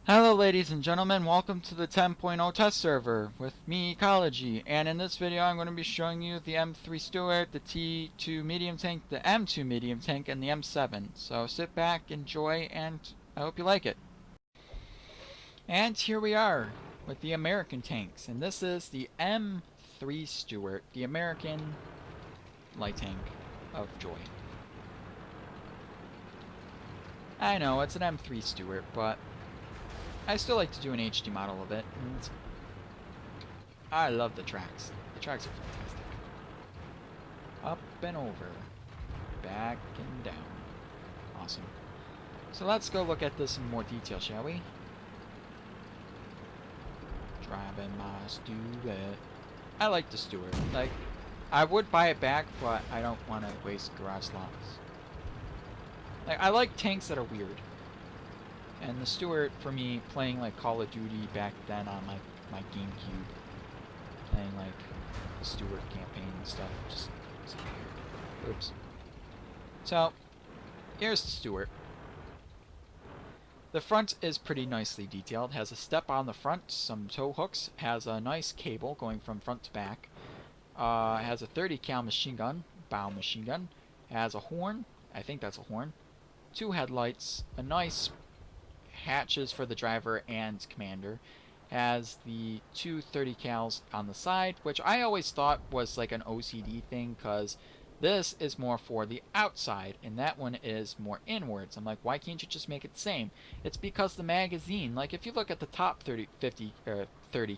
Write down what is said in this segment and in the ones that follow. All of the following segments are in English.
Hello ladies and gentlemen, welcome to the 10.0 test server with me, Ecology, and in this video I'm going to be showing you the M3 Stuart, the T2 medium tank, the M2 medium tank, and the M7. So sit back, enjoy, and I hope you like it. And here we are with the American tanks, and this is the M3 Stuart, the American light tank of joy. I know, it's an M3 Stuart, but I still like to do an HD model of it. I love the tracks. The tracks are fantastic. Up and over. Back and down. Awesome. So let's go look at this in more detail, shall we? Driving my Stuart. I like the Stuart. Like, I would buy it back, but I don't want to waste garage slots. Like, I like tanks that are weird. And the Stuart, for me, playing like Call of Duty back then on my GameCube, playing like the Stuart campaign and stuff, just weird. Oops. So, here's the Stuart. The front is pretty nicely detailed. Has a step on the front, some tow hooks, has a nice cable going from front to back. Has a 30 cal machine gun, bow machine gun. Has a horn, I think that's a horn. 2 headlights, a nice hatches for the driver and commander. Has the 2 30 cals on the side, which I always thought was like an OCD thing, because this is more for the outside and that one is more inwards. I'm like, why can't you just make it the same? It's because the magazine, like if you look at the top 30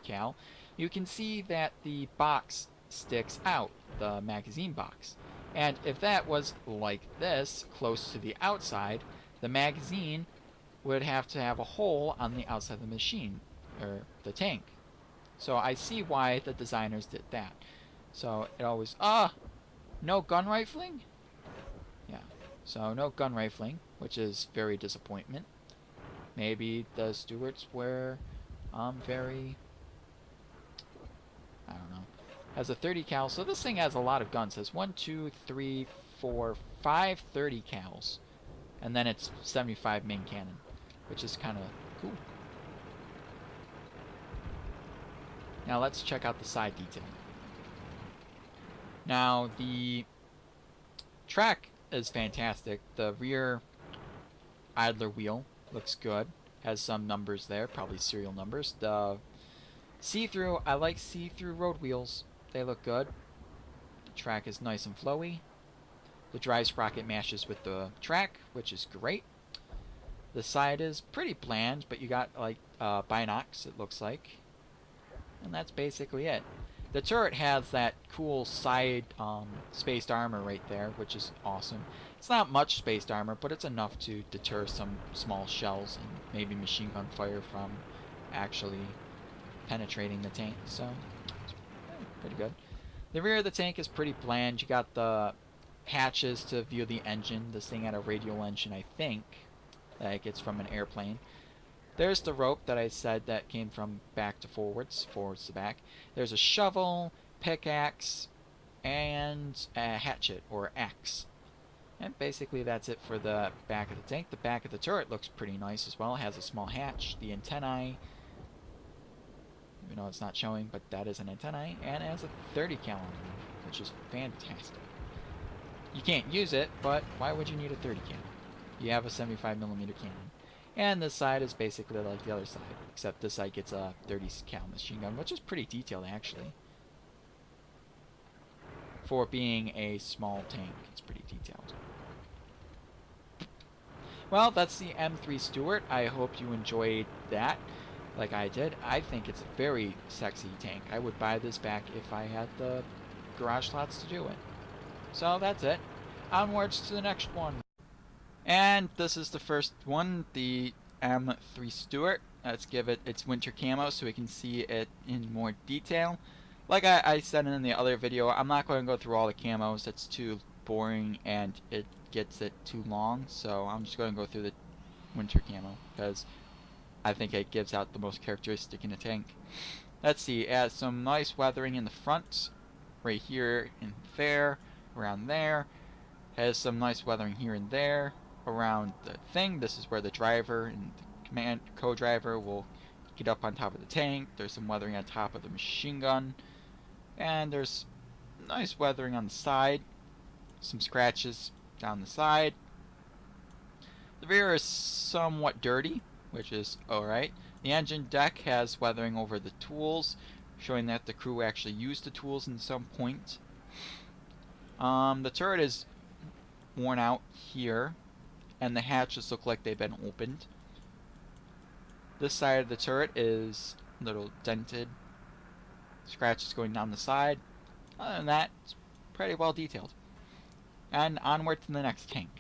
cal, you can see that the box sticks out, the magazine box. And if that was like this, close to the outside, the magazine would have to have a hole on the outside of the machine, or the tank. So I see why the designers did that. So it always, no gun rifling? Yeah, so no gun rifling, which is very disappointment. Maybe the Stuarts were, very, I don't know. Has a 30 cal, so this thing has a lot of guns. It has 1, 2, 3, 4, 5 30 cals. And then it's 75 main cannon, which is kind of cool. Now let's check out the side detail. Now the track is fantastic. The rear idler wheel looks good. Has some numbers there, probably serial numbers. The see-through, I like see-through road wheels. They look good. The track is nice and flowy. The drive sprocket matches with the track, which is great. The side is pretty bland, but you got like binocs, it looks like. And that's basically it. The turret has that cool side spaced armor right there, which is awesome. It's not much spaced armor, but it's enough to deter some small shells and maybe machine gun fire from actually penetrating the tank. So, it's pretty good. The rear of the tank is pretty bland. You got the hatches to view the engine. This thing had a radial engine, I think, that it gets from an airplane. There's the rope that I said that came from back to forwards, forwards to back. There's a shovel, pickaxe, and a hatchet, or axe. And basically that's it for the back of the tank. The back of the turret looks pretty nice as well. It has a small hatch, the antennae, even though it's not showing, but that is an antennae, and it has a 30 cal on it, which is fantastic. You can't use it, but why would you need a 30 cal? You have a 75mm cannon. And this side is basically like the other side, except this side gets a 30 cal machine gun, which is pretty detailed actually. For being a small tank, it's pretty detailed. Well, that's the M3 Stuart. I hope you enjoyed that like I did. I think it's a very sexy tank. I would buy this back if I had the garage slots to do it. So that's it. Onwards to the next one. And this is the first one, the M3 Stuart. Let's give it its winter camo so we can see it in more detail. Like I said in the other video, I'm not going to go through all the camos. That's too boring and it gets it too long. So I'm just going to go through the winter camo because I think it gives out the most characteristic in a tank. Let's see, it has some nice weathering in the front, right here and there, around there. Has some nice weathering here and there around the thing. This is where the driver and command co-driver will get up on top of the tank. There's some weathering on top of the machine gun, and there's nice weathering on the side. Some scratches down the side. The rear is somewhat dirty, which is alright. The engine deck has weathering over the tools, showing that the crew actually used the tools in some point. The turret is worn out here, and the hatches look like they've been opened. This side of the turret is a little dented. Scratches going down the side. Other than that, it's pretty well detailed. And onward to the next tank.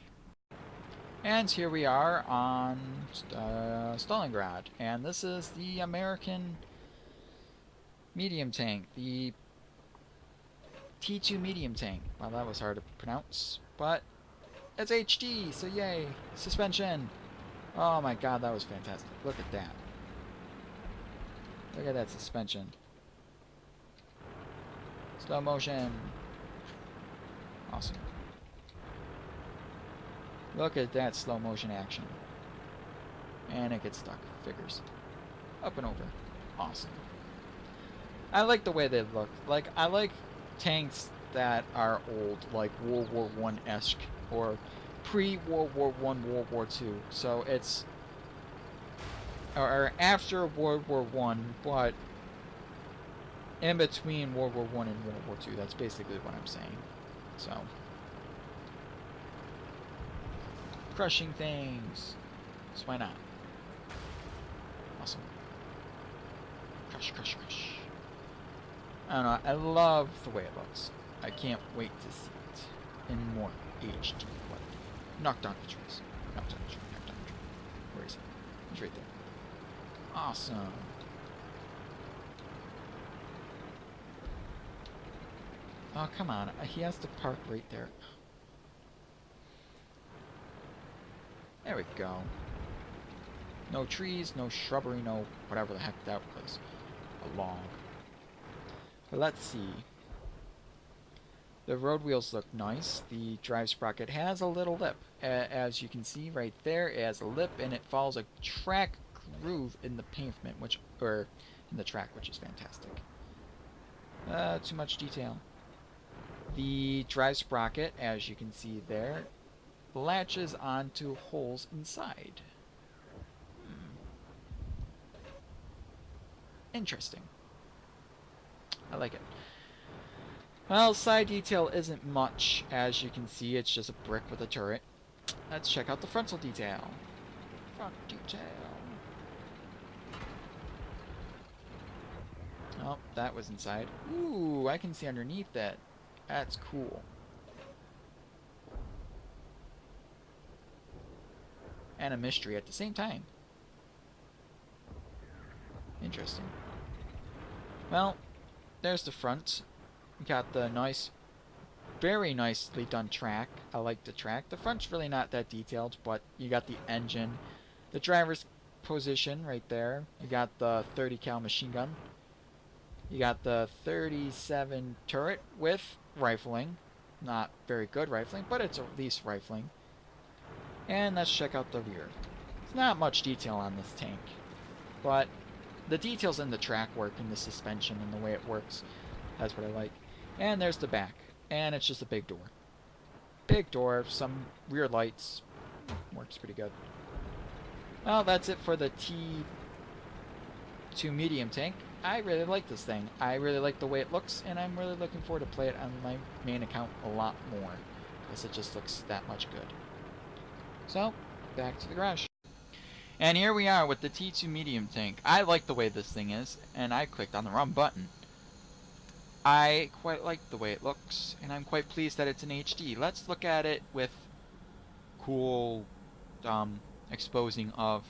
And here we are on Stalingrad, and this is the American medium tank, the T2 medium tank. Well, that was hard to pronounce, but it's HD, so yay! Suspension! Oh my god, that was fantastic. Look at that. Look at that suspension. Slow motion. Awesome. Look at that slow motion action. And it gets stuck. Figures. Up and over. Awesome. I like the way they look. Like, I like tanks that are old, like World War I-esque, or pre-World War I, World War II. So it's... or after World War I, but in between World War I and World War II. That's basically what I'm saying. So... crushing things. So why not? Awesome. Crush, crush, crush. I don't know. I love the way it looks. I can't wait to see it in more HD quality. Knock down the trees. Knock down the tree. Knock down the tree. Where is it? He's right there. Awesome. Oh, come on. He has to park right there. There we go. No trees, no shrubbery, no whatever the heck that was. A log. But let's see. The road wheels look nice. The drive sprocket has a little lip. As you can see right there, it has a lip and it follows a track groove in the pavement, or in the track, which is fantastic. Too much detail. The drive sprocket, as you can see there, latches onto holes inside. Interesting. I like it. Well, side detail isn't much. As you can see, it's just a brick with a turret. Let's check out the frontal detail. Front detail. Oh, that was inside. Ooh, I can see underneath that. That's cool. And a mystery at the same time. Interesting. Well, there's the front. We got the nice, very nicely done track. I like the track. The front's really not that detailed, but you got the engine, the driver's position right there. You got the 30 cal machine gun. You got the 37 turret with rifling. Not very good rifling, but it's at least rifling. And let's check out the rear. There's not much detail on this tank, but the details in the track work, and the suspension and the way it works, that's what I like. And there's the back, and it's just a big door. Big door, some rear lights, works pretty good. Well, that's it for the T2 medium tank. I really like this thing. I really like the way it looks, and I'm really looking forward to play it on my main account a lot more, because it just looks that much good. So, back to the garage. And here we are with the T2 medium tank. I like the way this thing is, and I clicked on the wrong button. I quite like the way it looks, and I'm quite pleased that it's in HD. Let's look at it with cool exposing of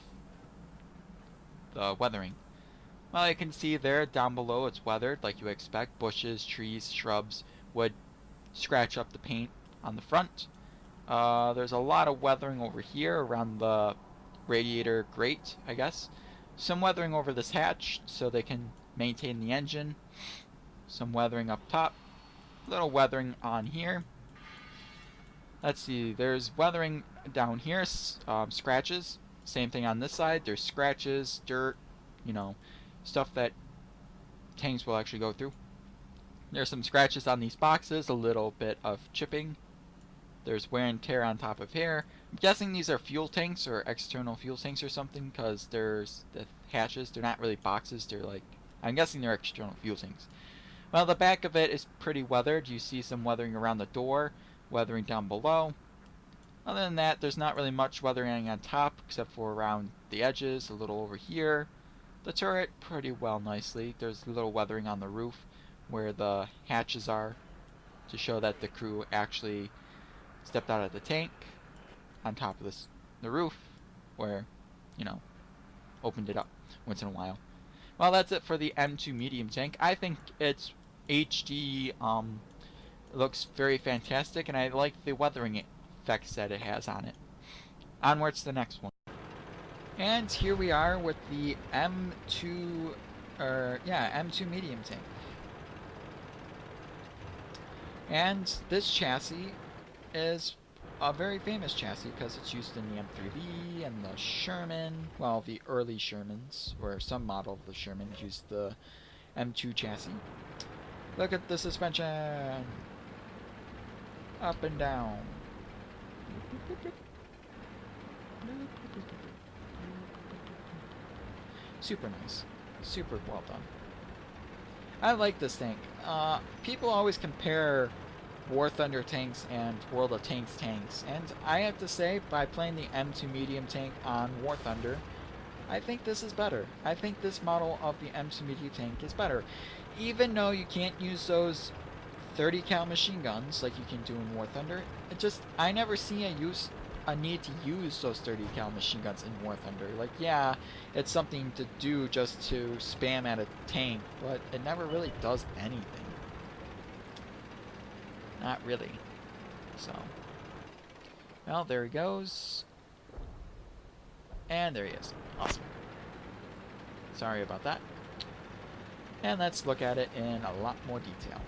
the weathering. Well, you can see there down below it's weathered like you expect. Bushes, trees, shrubs would scratch up the paint on the front. There's a lot of weathering over here around the radiator grate, I guess. Some weathering over this hatch so they can maintain the engine. Some weathering up top. Little weathering on here. Let's see, there's weathering down here, scratches. Same thing on this side. There's scratches, dirt, you know, stuff that tanks will actually go through. There's some scratches on these boxes, a little bit of chipping. There's wear and tear on top of here. I'm guessing these are fuel tanks or external fuel tanks or something, because there's the hatches. They're not really boxes. They're like, I'm guessing they're external fuel tanks. Well, the back of it is pretty weathered. You see some weathering around the door, weathering down below. Other than that, there's not really much weathering on top, except for around the edges, a little over here. The turret, pretty well nicely. There's a little weathering on the roof where the hatches are, to show that the crew actually stepped out of the tank on top of the roof, where, you know, opened it up once in a while. Well, that's it for the M2 medium tank. I think it's HD, it looks very fantastic, and I like the weathering effects that it has on it. Onwards to the next one. And here we are with the M2, M2 medium tank. And this chassis is a very famous chassis because it's used in the M3B and the Sherman. Well, the early Shermans, or some model of the Sherman, used the M2 chassis. Look at the suspension! Up and down. Super nice. Super well done. I like this tank. People always compare War Thunder tanks and World of Tanks tanks, and I have to say, by playing the M2 medium tank on War Thunder, I think this is better. I think this model of the M2 medium tank is better. Even though you can't use those 30 cal machine guns like you can do in War Thunder, I never see a need to use those 30 cal machine guns in War Thunder. Like, yeah, it's something to do just to spam at a tank, but it never really does anything. Not really. So, well, there he goes. And there he is. Awesome. Sorry about that. And let's look at it in a lot more detail.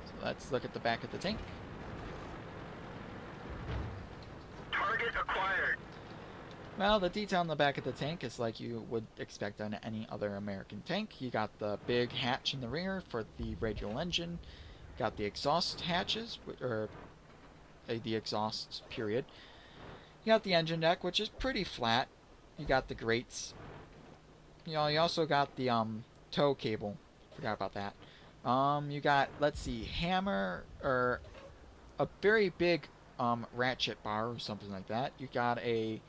So let's look at the back of the tank. Target acquired. Well, the detail on the back of the tank is like you would expect on any other American tank. You got the big hatch in the rear for the radial engine. Got the exhaust hatches, or the exhaust period. You got the engine deck, which is pretty flat. You got the grates. You know, you also got the tow cable. Forgot about that. You got, let's see, hammer, or a very big ratchet bar or something like that. You got a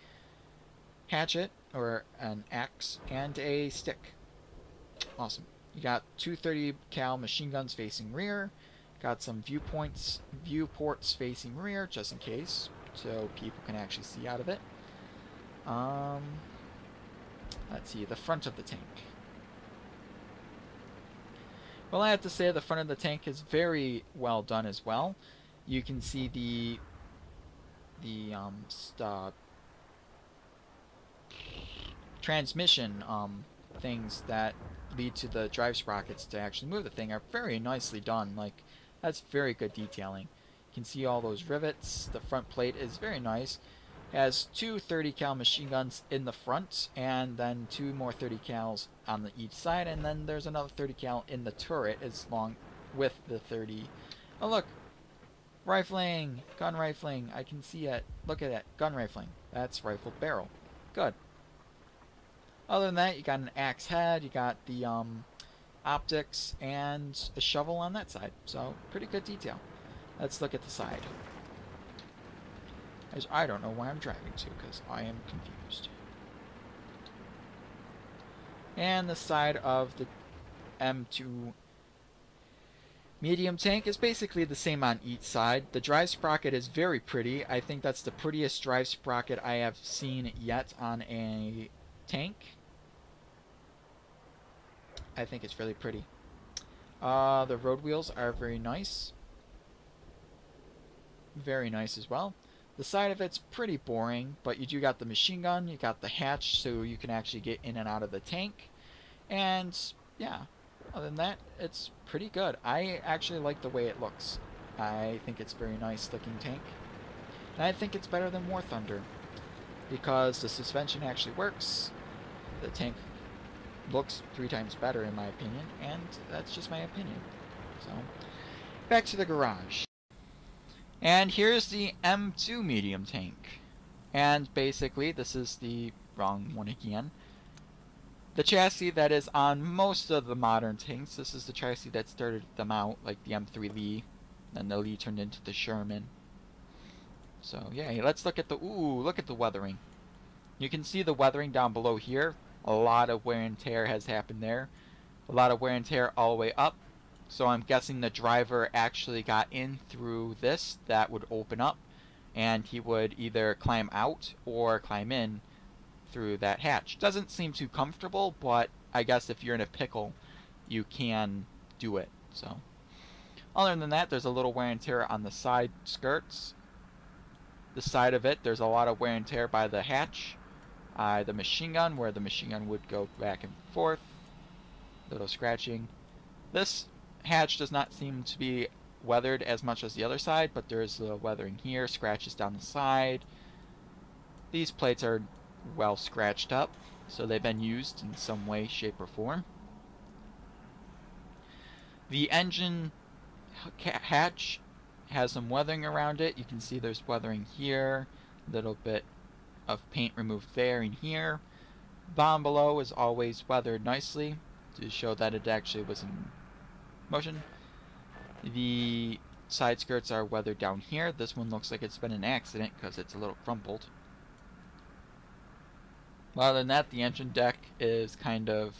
hatchet, or an axe, and a stick. Awesome. You got two 30 cal machine guns facing rear. Got some viewports facing rear, just in case, so people can actually see out of it. Let's see, the front of the tank. Well, I have to say the front of the tank is very well done as well. You can see the transmission things that lead to the drive sprockets to actually move the thing are very nicely done. Like, that's very good detailing. You can see all those rivets. The front plate is very nice. It has two 30 cal machine guns in the front, and then two more 30 cals on each side, and then there's another 30 cal in the turret as long with the 30. Oh look, rifling, gun rifling. I can see it. Look at it, gun rifling. That's rifled barrel. Good. Other than that, you got an axe head. You got the optics and a shovel on that side. So pretty good detail. Let's look at the side. As I don't know where I'm driving to because I am confused. And the side of the M2 medium tank is basically the same on each side. The drive sprocket is very pretty. I think that's the prettiest drive sprocket I have seen yet on a tank. I think it's really pretty. The road wheels are very nice. Very nice as well. The side of it's pretty boring, but you do got the machine gun, you got the hatch so you can actually get in and out of the tank. And yeah, other than that, it's pretty good. I actually like the way it looks. I think it's a very nice looking tank. And I think it's better than War Thunder. because the suspension actually works. The tank looks 3 times better in my opinion, and that's just my opinion. So, back to the garage. And here's the M2 medium tank. And basically, this is the wrong one again. The chassis that is on most of the modern tanks, this is the chassis that started them out, like the M3 Lee, then the Lee turned into the Sherman. So yeah, let's look at the, look at the weathering. You can see the weathering down below here. A lot of wear and tear has happened there. A lot of wear and tear all the way up. So I'm guessing the driver actually got in through this that would open up, and he would either climb out or climb in through that hatch. Doesn't seem too comfortable, but I guess if you're in a pickle, you can do it. So, other than that, there's a little wear and tear on the side skirts. The side of it, there's a lot of wear and tear by the hatch. The machine gun, where the machine gun would go back and forth. Little scratching. This hatch does not seem to be weathered as much as the other side, but there's a weathering here, scratches down the side. These plates are well scratched up, so they've been used in some way, shape, or form. The engine hatch has some weathering around it. You can see there's weathering here, a little bit of paint removed there and here. Bottom below is always weathered nicely to show that it actually was in motion. The side skirts are weathered down here. This one looks like it's been an accident because it's a little crumpled. Other than that, the engine deck is kind of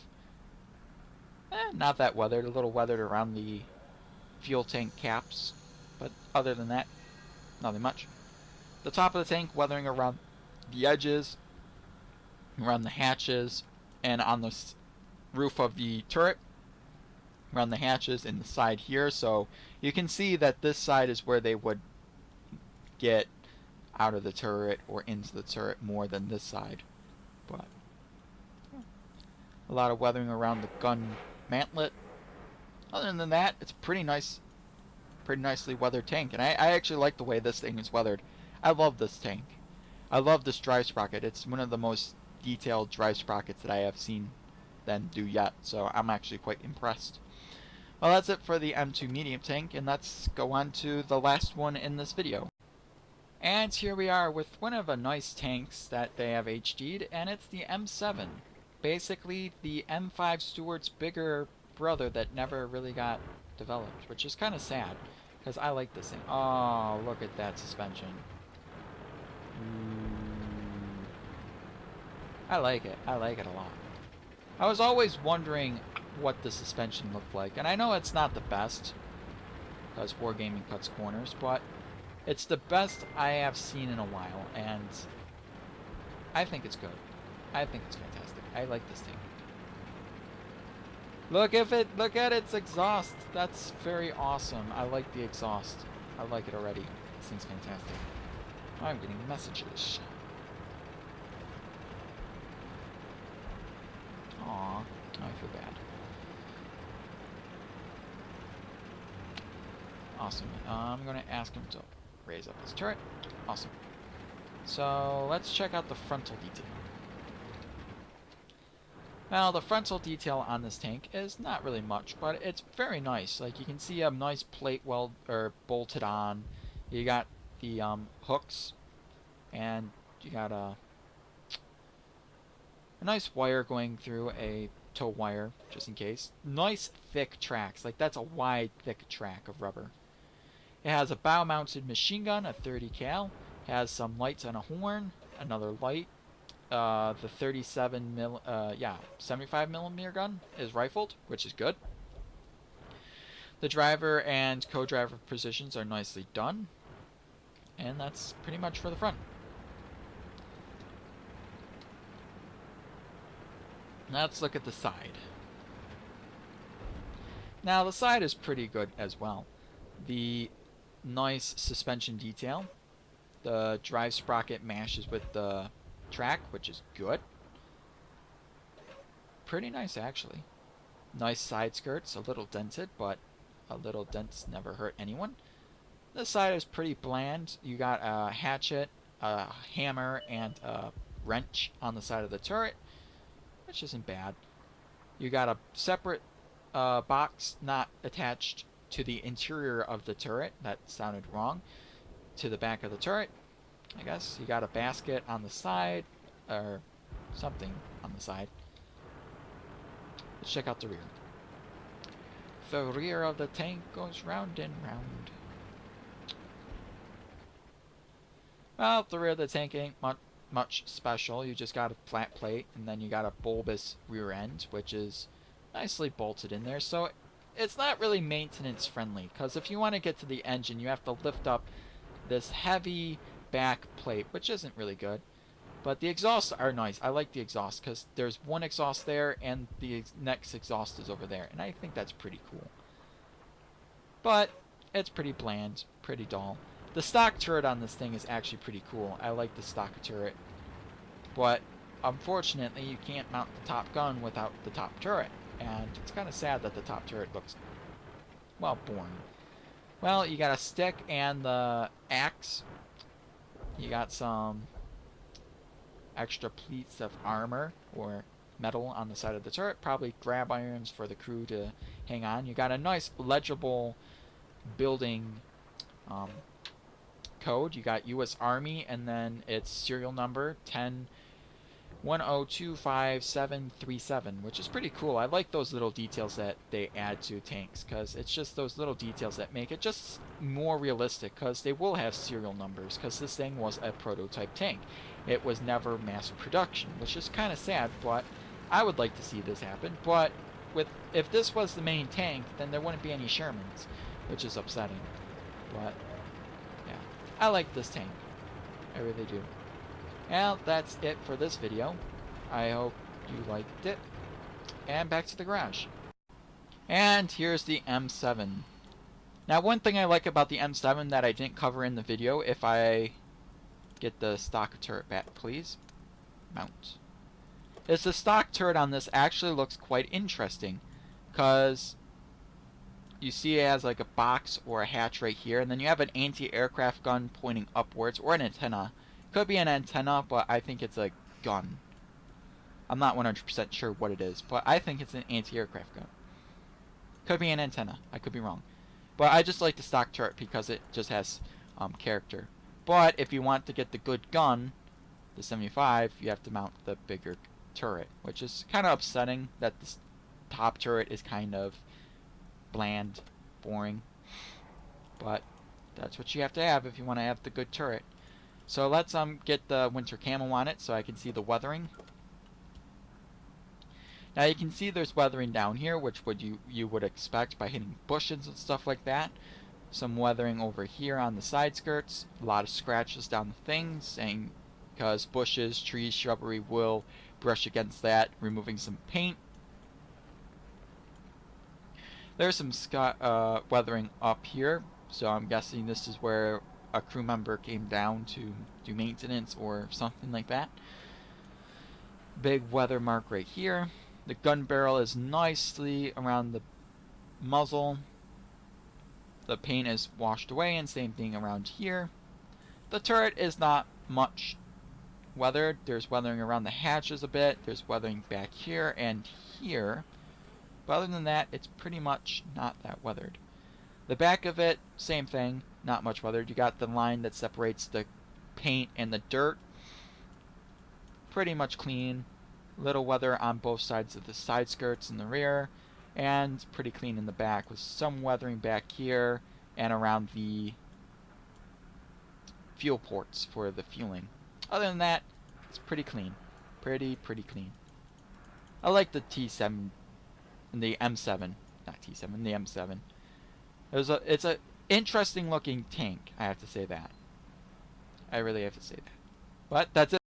not that weathered. A little weathered around the fuel tank caps, but other than that, nothing much. The top of the tank weathering around the edges, around the hatches, and on the roof of the turret, around the hatches and the side here. So you can see that this side is where they would get out of the turret or into the turret more than this side. But a lot of weathering around the gun mantlet. Other than that, it's pretty nicely weathered tank, and I actually like the way this thing is weathered. I love this tank. I love this drive sprocket. It's one of the most detailed drive sprockets that I have seen them do yet, so I'm actually quite impressed. Well, that's it for the M2 medium tank, and let's go on to the last one in this video. And here we are with one of the nice tanks that they have HD'd, and it's the M7. Basically, the M5 Stuart's bigger brother that never really got developed, which is kind of sad, because I like this thing. Oh, look at that suspension. I like it. I like it a lot. I was always wondering what the suspension looked like, and I know it's not the best, because Wargaming cuts corners, but it's the best I have seen in a while, and I think it's good. I think it's fantastic. I like this thing. Look at its exhaust. That's very awesome. I like the exhaust. I like it already. This thing's fantastic. I'm getting messages. Aw, I feel bad. Awesome. I'm going to ask him to raise up his turret. Awesome. So let's check out the frontal detail. Now the frontal detail on this tank is not really much, but it's very nice. Like you can see a nice plate bolted on. You got the hooks, and you got a nice wire going through a tow wire, just in case. Nice thick tracks. Like that's a wide, thick track of rubber. It has a bow-mounted machine gun, a 30 cal. Has some lights and a horn, another light. The 75 millimeter gun is rifled, which is good. The driver and co-driver positions are nicely done, and that's pretty much for the front. Now let's look at the side. Now the side is pretty good as well. The nice suspension detail. The drive sprocket mashes with the track, which is good. Pretty nice, actually. Nice side skirts, a little dented, but a little dents never hurt anyone. This side is pretty bland. You got a hatchet, a hammer and a wrench on the side of the turret, which isn't bad. You got a separate box not attached to the interior of the turret. That sounded wrong. To the back of the turret, I guess. You got a basket on the side, or something on the side. Let's check out the rear. The rear of the tank goes round and round. Well, the rear of the tank ain't much special. You just got a flat plate, and then you got a bulbous rear end, which is nicely bolted in there. So it's not really maintenance friendly, because if you want to get to the engine, you have to lift up this heavy back plate, which isn't really good. But the exhausts are nice. I like the exhaust, because there's one exhaust there, and the next exhaust is over there, and I think that's pretty cool. But it's pretty bland, pretty dull. The stock turret on this thing is actually pretty cool. I like the stock turret. But unfortunately, you can't mount the top gun without the top turret. And it's kind of sad that the top turret looks, well, boring. Well, you got a stick and the axe. You got some extra pleats of armor or metal on the side of the turret. Probably grab irons for the crew to hang on. You got a nice legible building code. You got U.S. Army, and then its serial number 10102537, which is pretty cool. I like those little details that they add to tanks, because it's just those little details that make it just more realistic, because they will have serial numbers, because this thing was a prototype tank. It was never mass production, which is kind of sad, but I would like to see this happen. But if this was the main tank, then there wouldn't be any Shermans, which is upsetting. But yeah, I like this tank. I really do. Well, that's it for this video. I hope you liked it. And back to the garage. And here's the M7. Now, one thing I like about the M7 that I didn't cover in the video, if I get the stock turret back, please. Mount. Is the stock turret on this actually looks quite interesting. Because you see it has like a box or a hatch right here, and then you have an anti-aircraft gun pointing upwards, or an antenna. Could be an antenna, but I think it's a gun. I'm not 100% sure what it is, but I think it's an anti-aircraft gun. Could be an antenna. I could be wrong. But I just like the stock turret because it just has character. But if you want to get the good gun, the 75, you have to mount the bigger turret, which is kind of upsetting that the top turret is kind of bland, boring. But that's what you have to have if you want to have the good turret. So let's get the winter camo on it so I can see the weathering. Now you can see there's weathering down here, which you would expect by hitting bushes and stuff like that. Some weathering over here on the side skirts. A lot of scratches down the things, and because bushes, trees, shrubbery will brush against that, removing some paint. There's some weathering up here, so I'm guessing this is where a crew member came down to do maintenance or something like that. Big weather mark right here. The gun barrel is nicely around the muzzle. The paint is washed away, and same thing around here. The turret is not much weathered. There's weathering around the hatches a bit. There's weathering back here and here. But other than that, it's pretty much not that weathered. The back of it, same thing, not much weathered. You got the line that separates the paint and the dirt. Pretty much clean. Little weather on both sides of the side skirts in the rear, and pretty clean in the back, with some weathering back here and around the fuel ports for the fueling. Other than that, it's pretty clean. Pretty clean. I like the T7, the M7, not T7, the M7. It's a interesting looking tank, I have to say that. I really have to say that. But that's it.